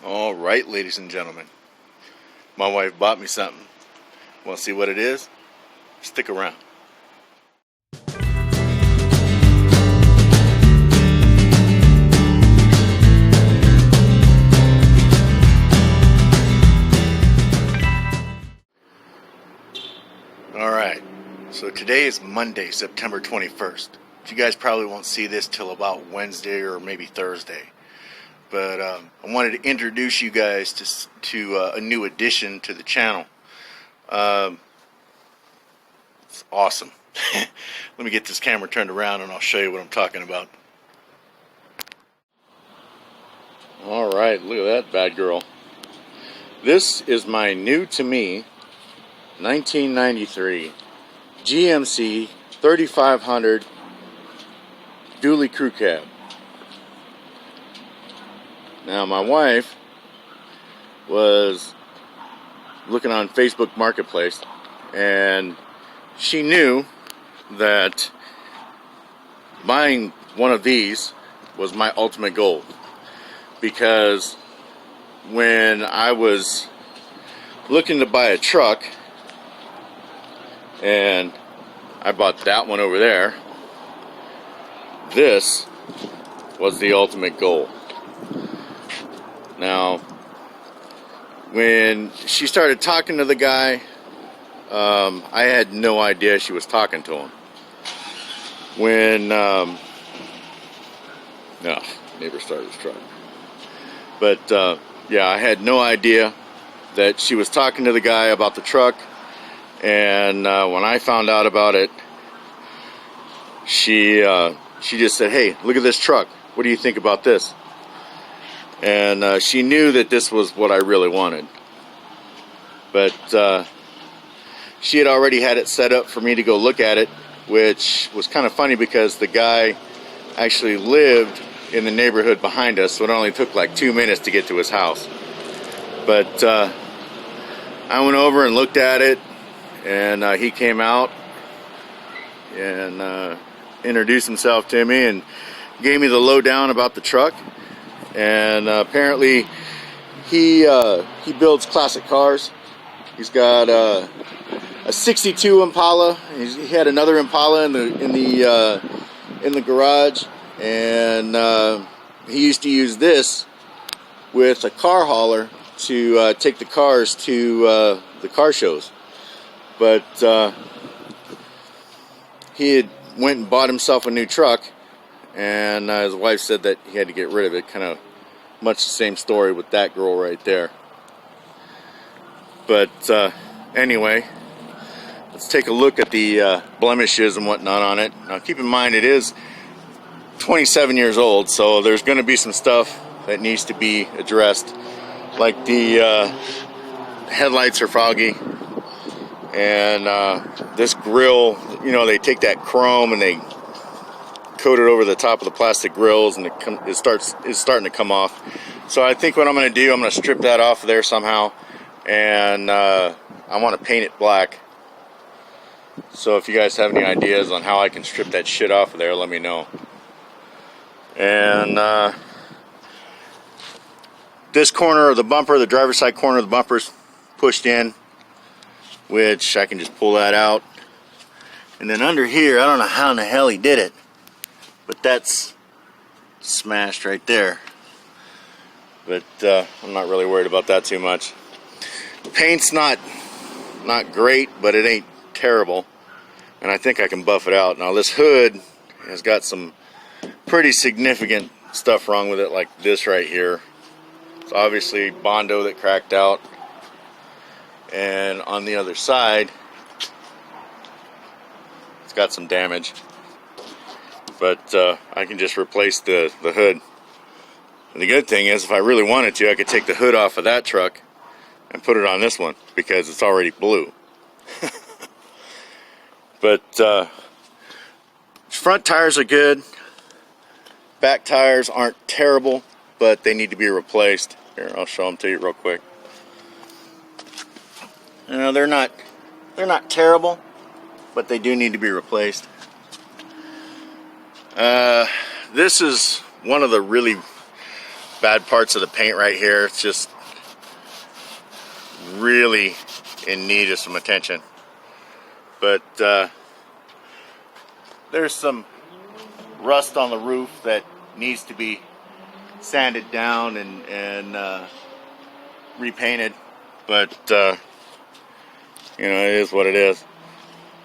All right, ladies and gentlemen, my wife bought me something. Want to see what it is? Stick around. All right, so today is Monday, September 21st. You guys probably won't see this till about Wednesday or maybe Thursday. But I wanted to introduce you guys to a new addition to the channel. It's awesome. Let me get this camera turned around and I'll show you what I'm talking about. All right, look at that bad girl. This is my new to me 1993 GMC 3500 dually crew cab. Now, my wife was looking on Facebook Marketplace, and she knew that buying one of these was my ultimate goal, because when I was looking to buy a truck, and I bought that one over there, this was the ultimate goal. Now, when she started talking to the guy, I had no idea she was talking to him. When, no, neighbor started his truck. But, yeah, I had no idea that she was talking to the guy about the truck. And when I found out about it, she just said, "Hey, look at this truck. What do you think about this?" And she knew that this was what I really wanted. But she had already had it set up for me to go look at it, which was kind of funny because the guy actually lived in the neighborhood behind us, so it only took like 2 minutes to get to his house. But I went over and looked at it, and he came out and introduced himself to me and gave me the lowdown about the truck. And apparently he builds classic cars. He's got a '62 Impala. He had another Impala in the garage, and he used to use this with a car hauler to take the cars to the car shows. But he had went and bought himself a new truck, and his wife said that he had to get rid of it. Kind of much the same story with that girl right there. But anyway, let's take a look at the blemishes and whatnot on it. Now keep in mind it is 27 years old, so there's going to be some stuff that needs to be addressed. Like the headlights are foggy, and this grill, you know, they take that chrome and they coat it over the top of the plastic grills, and it's starting to come off. So I think what I'm going to do, I'm going to strip that off of there somehow, and I want to paint it black. So if you guys have any ideas on how I can strip that shit off of there, let me know. And this corner of the bumper, the driver's side corner of the bumper, is pushed in, which I can just pull that out. And then under here, I don't know how in the hell he did it, but that's smashed right there. But I'm not really worried about that too much. Paint's not great, but it ain't terrible, and I think I can buff it out. Now this hood has got some pretty significant stuff wrong with it, like this right here. It's obviously Bondo that cracked out, and on the other side it's got some damage. But I can just replace the hood. And the good thing is, if I really wanted to, I could take the hood off of that truck and put it on this one, because it's already blue. But front tires are good. Back tires aren't terrible, but they need to be replaced. Here, I'll show them to you real quick. You know, they're not terrible, but they do need to be replaced. This is one of the really bad parts of the paint right here. It's just really in need of some attention. But there's some rust on the roof that needs to be sanded down and repainted. But you know, it is what it is.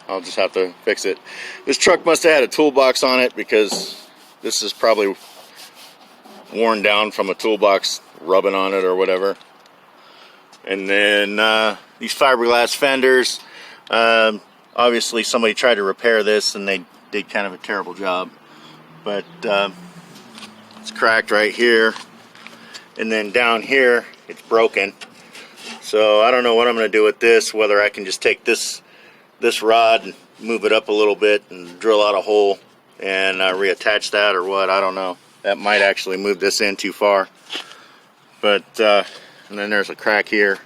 I'll just have to fix it. This truck must have had a toolbox on it, because this is probably worn down from a toolbox rubbing on it or whatever. And then these fiberglass fenders, obviously somebody tried to repair this and they did kind of a terrible job. But it's cracked right here, and then down here it's broken. So I don't know what I'm going to do with this, whether I can just take this rod and move it up a little bit and drill out a hole and reattach that, or what. I don't know. That might actually move this in too far. But and then there's a crack here.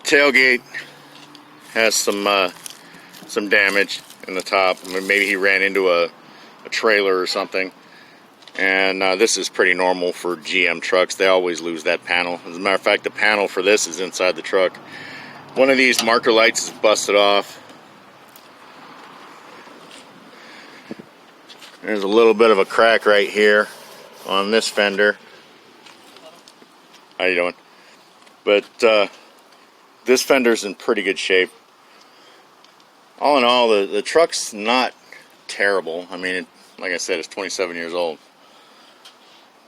Tailgate has some damage in the top. I mean, maybe he ran into a trailer or something. And this is pretty normal for GM trucks. They always lose that panel. As a matter of fact, the panel for this is inside the truck. One of these marker lights is busted off. There's a little bit of a crack right here on this fender. How you doing? But this fender's in pretty good shape. All in all, the truck's not terrible. I mean, like I said, it's 27 years old.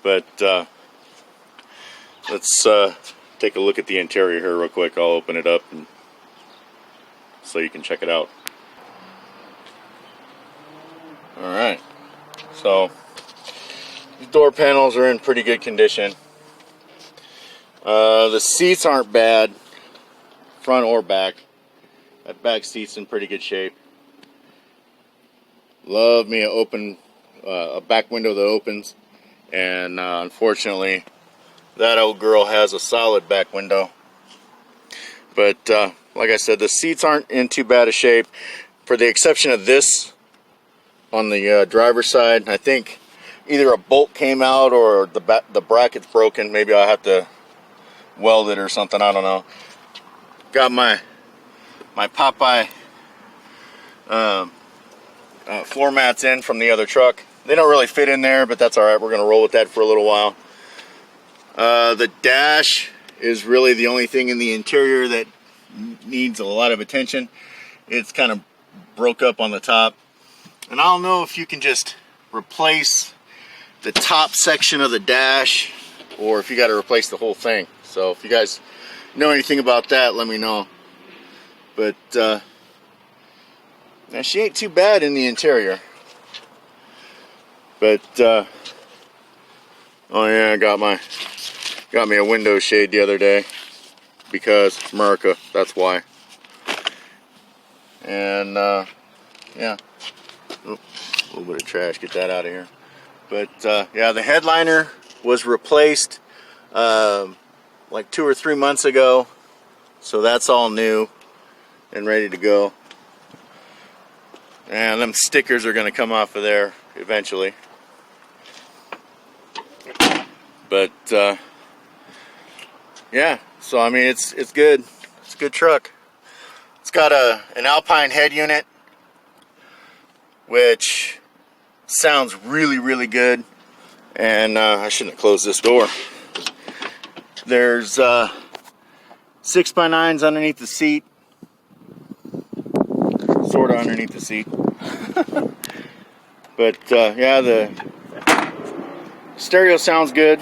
But let's take a look at the interior here real quick. I'll open it up and so you can check it out. Alright, so these door panels are in pretty good condition. The seats aren't bad, front or back. That back seat's in pretty good shape. Love me a back window that opens. And unfortunately, that old girl has a solid back window. But like I said, the seats aren't in too bad a shape, for the exception of this on the driver's side. I think either a bolt came out or the bracket's broken. Maybe I'll have to weld it or something. I don't know. Got my Popeye floor mats in from the other truck. They don't really fit in there, but that's alright. We're going to roll with that for a little while. The dash is really the only thing in the interior that needs a lot of attention. It's kind of broke up on the top. And I don't know if you can just replace the top section of the dash, or if you got to replace the whole thing. So if you guys know anything about that, let me know. But now she ain't too bad in the interior. But oh yeah, I got me a window shade the other day, because America, that's why. And yeah, oh, a little bit of trash, get that out of here. But yeah, the headliner was replaced like 2 or 3 months ago, so that's all new and ready to go. And them stickers are going to come off of there eventually. But yeah, so I mean, it's good. It's a good truck. It's got an Alpine head unit, which sounds really good. And I shouldn't have closed this door. There's 6x9s underneath the seat, sort of underneath the seat. But yeah, the stereo sounds good.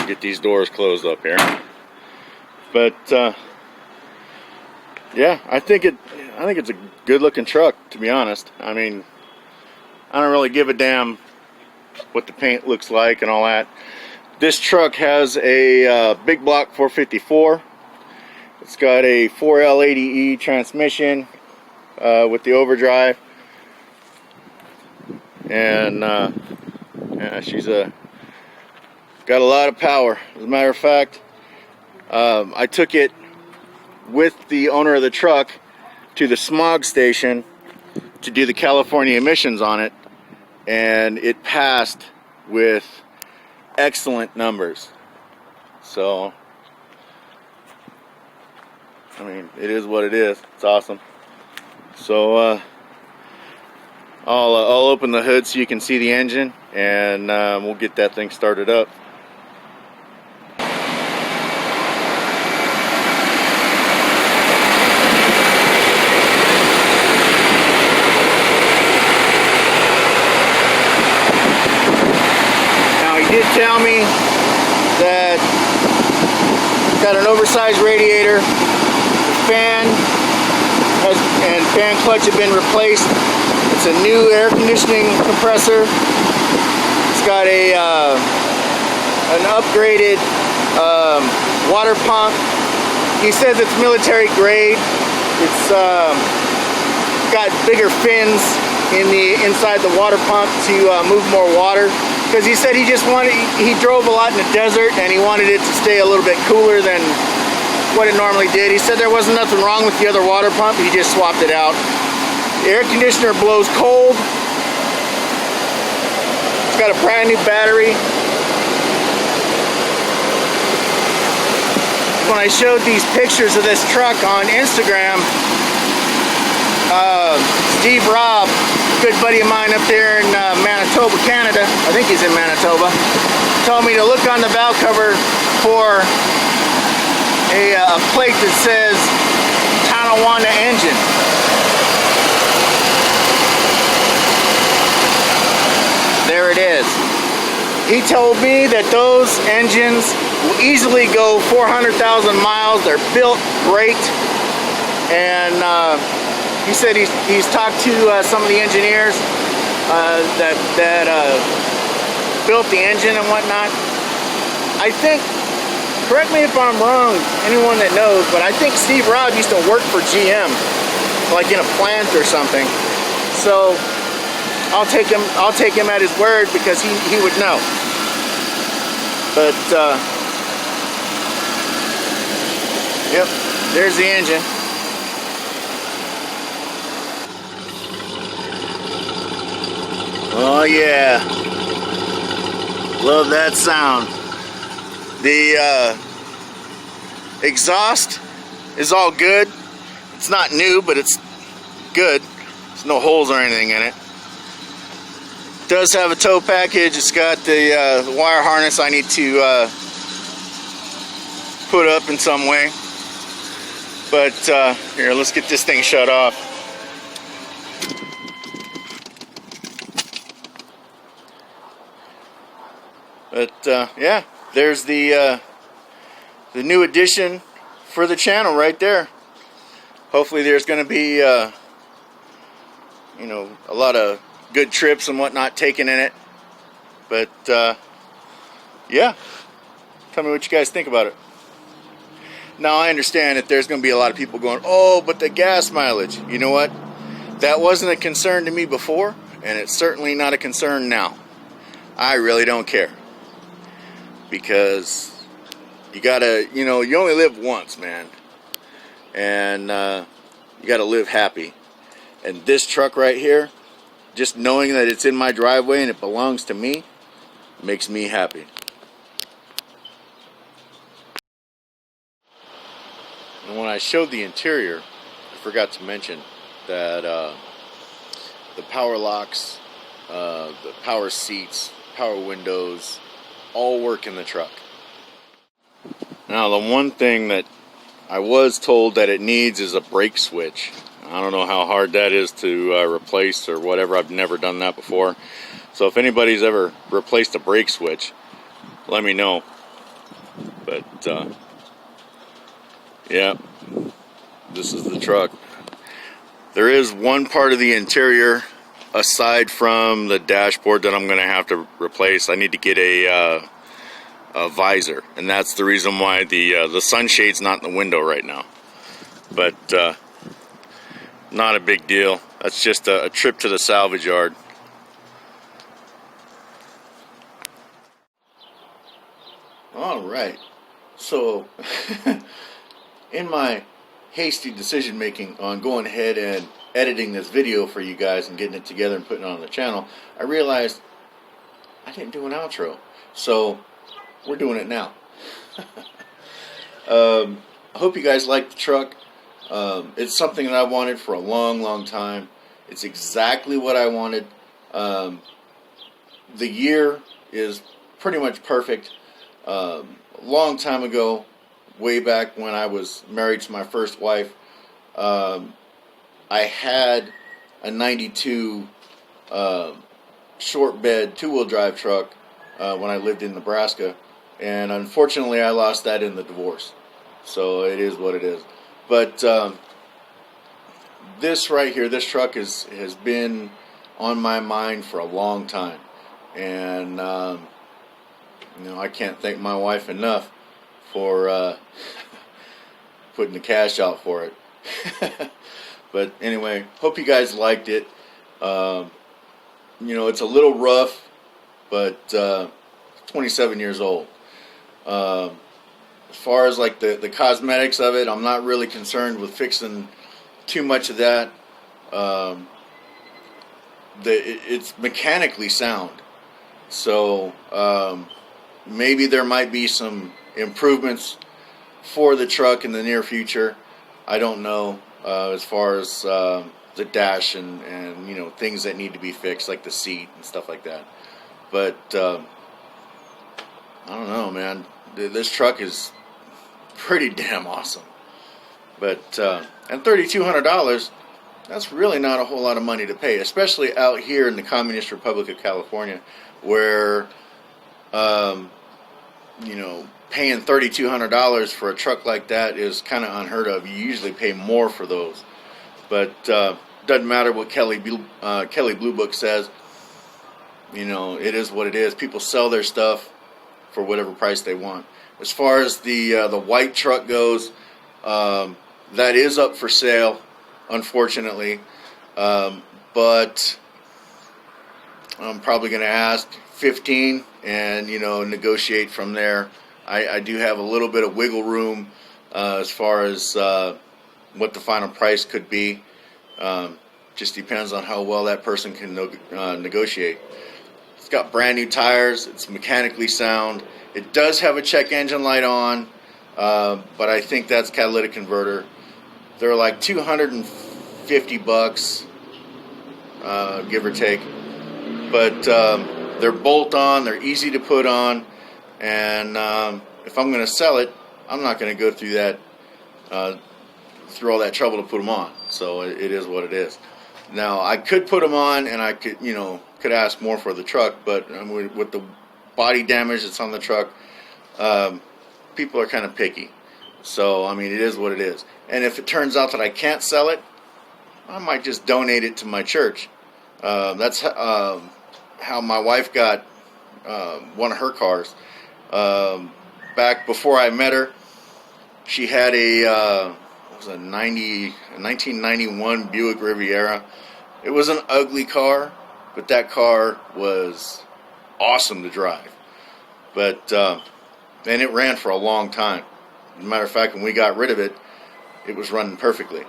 Get these doors closed up here. But yeah, I think it's a good looking truck, to be honest. I mean, I don't really give a damn what the paint looks like and all that. This truck has a big block 454. It's got a 4L80E transmission with the overdrive, and yeah, she's got a lot of power. As a matter of fact, I took it with the owner of the truck to the smog station to do the California emissions on it, and it passed with excellent numbers. So, I mean, it is what it is. It's awesome. So, I'll open the hood so you can see the engine, and we'll get that thing started up. Did tell me that it's got an oversized radiator, fan and fan clutch have been replaced. It's a new air conditioning compressor. It's got an upgraded water pump. He says it's military grade. It's got bigger fins in the inside the water pump to move more water. Because he said he drove a lot in the desert and he wanted it to stay a little bit cooler than what it normally did. He said there wasn't nothing wrong with the other water pump, he just swapped it out. The air conditioner blows cold. It's got a brand new battery. When I showed these pictures of this truck on Instagram, Steve Robb, good buddy of mine up there in Manitoba, Canada, I think he's in Manitoba, told me to look on the valve cover for a plate that says Tonawanda engine. There it is. He told me that those engines will easily go 400,000 miles. They're built great, and he said he's talked to some of the engineers that built the engine and whatnot. I think, correct me if I'm wrong, anyone that knows, but I think Steve Robb used to work for GM, like in a plant or something. So I'll take him at his word because he would know. But yep, there's the engine. Oh yeah, love that sound. The exhaust is all good. It's not new, but it's good. There's no holes or anything in it. It does have a tow package. It's got the wire harness I need to put up in some way. But here, let's get this thing shut off. But yeah, there's the new addition for the channel right there. Hopefully there's going to be you know, a lot of good trips and whatnot taken in it. But yeah, tell me what you guys think about it. Now I understand that there's going to be a lot of people going, oh, but the gas mileage. You know what? That wasn't a concern to me before, and it's certainly not a concern now. I really don't care. Because you gotta, you know, you only live once, man. And you gotta live happy. And this truck right here, just knowing that it's in my driveway and it belongs to me, makes me happy. And when I showed the interior, I forgot to mention that the power locks, the power seats, power windows, all work in the truck. Now the one thing that I was told that it needs is a brake switch. I don't know how hard that is to replace or whatever. I've never done that before. So if anybody's ever replaced a brake switch, let me know. But yeah, this is the truck. There is one part of the interior aside from the dashboard that I'm going to have to replace. I need to get a visor, and that's the reason why the sunshade's not in the window right now. But not a big deal. That's just a trip to the salvage yard. All right, so in my hasty decision making on going ahead and editing this video for you guys and getting it together and putting it on the channel, I realized I didn't do an outro. So we're doing it now. I hope you guys like the truck. It's something that I wanted for a long time. It's exactly what I wanted. The year is pretty much perfect. A long time ago, way back when I was married to my first wife, I had a 92 short bed 2-wheel drive truck when I lived in Nebraska, and unfortunately I lost that in the divorce. So it is what it is. But this right here, this truck has been on my mind for a long time, and you know, I can't thank my wife enough for putting the cash out for it. But anyway, hope you guys liked it. You know, it's a little rough, but 27 years old. As far as like the cosmetics of it, I'm not really concerned with fixing too much of that. It's mechanically sound, so maybe there might be some improvements for the truck in the near future. I don't know, as far as the dash and you know, things that need to be fixed, like the seat and stuff like that. But I don't know, man. This truck is pretty damn awesome. But and $3,200, that's really not a whole lot of money to pay, especially out here in the Communist Republic of California, where you know, paying $3,200 for a truck like that is kind of unheard of. You usually pay more for those. But doesn't matter what Kelly Blue Book says. You know, it is what it is. People sell their stuff for whatever price they want. As far as the white truck goes, that is up for sale, unfortunately. But I'm probably going to ask $15 and, you know, negotiate from there. I do have a little bit of wiggle room as far as what the final price could be. Just depends on how well that person can negotiate. It's got brand new tires. It's mechanically sound. It does have a check engine light on, but I think that's catalytic converter. They're like $250, give or take. But they're bolt-on. They're easy to put on. And if I'm going to sell it, I'm not going to go through that, through all that trouble to put them on. So it is what it is. Now, I could put them on, and I could, you know, could ask more for the truck, but with the body damage that's on the truck, people are kind of picky. So, I mean, it is what it is. And if it turns out that I can't sell it, I might just donate it to my church. That's how my wife got one of her cars. Back before I met her, she had a 1991 Buick Riviera. It was an ugly car, but that car was awesome to drive. But and it ran for a long time. As a matter of fact, when we got rid of it, it was running perfectly.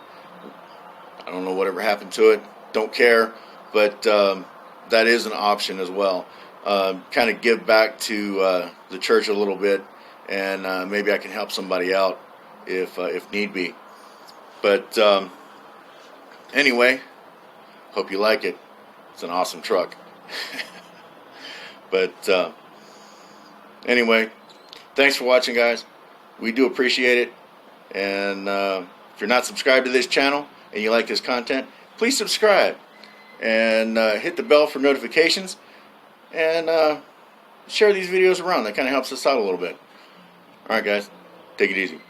I don't know whatever happened to it. Don't care. But that is an option as well. Kind of give back to the church a little bit, and maybe I can help somebody out if need be. But anyway, hope you like it. It's an awesome truck. But anyway, thanks for watching, guys. We do appreciate it. And if you're not subscribed to this channel and you like this content, please subscribe and hit the bell for notifications, and share these videos around. That kind of helps us out a little bit. Alright, guys, take it easy.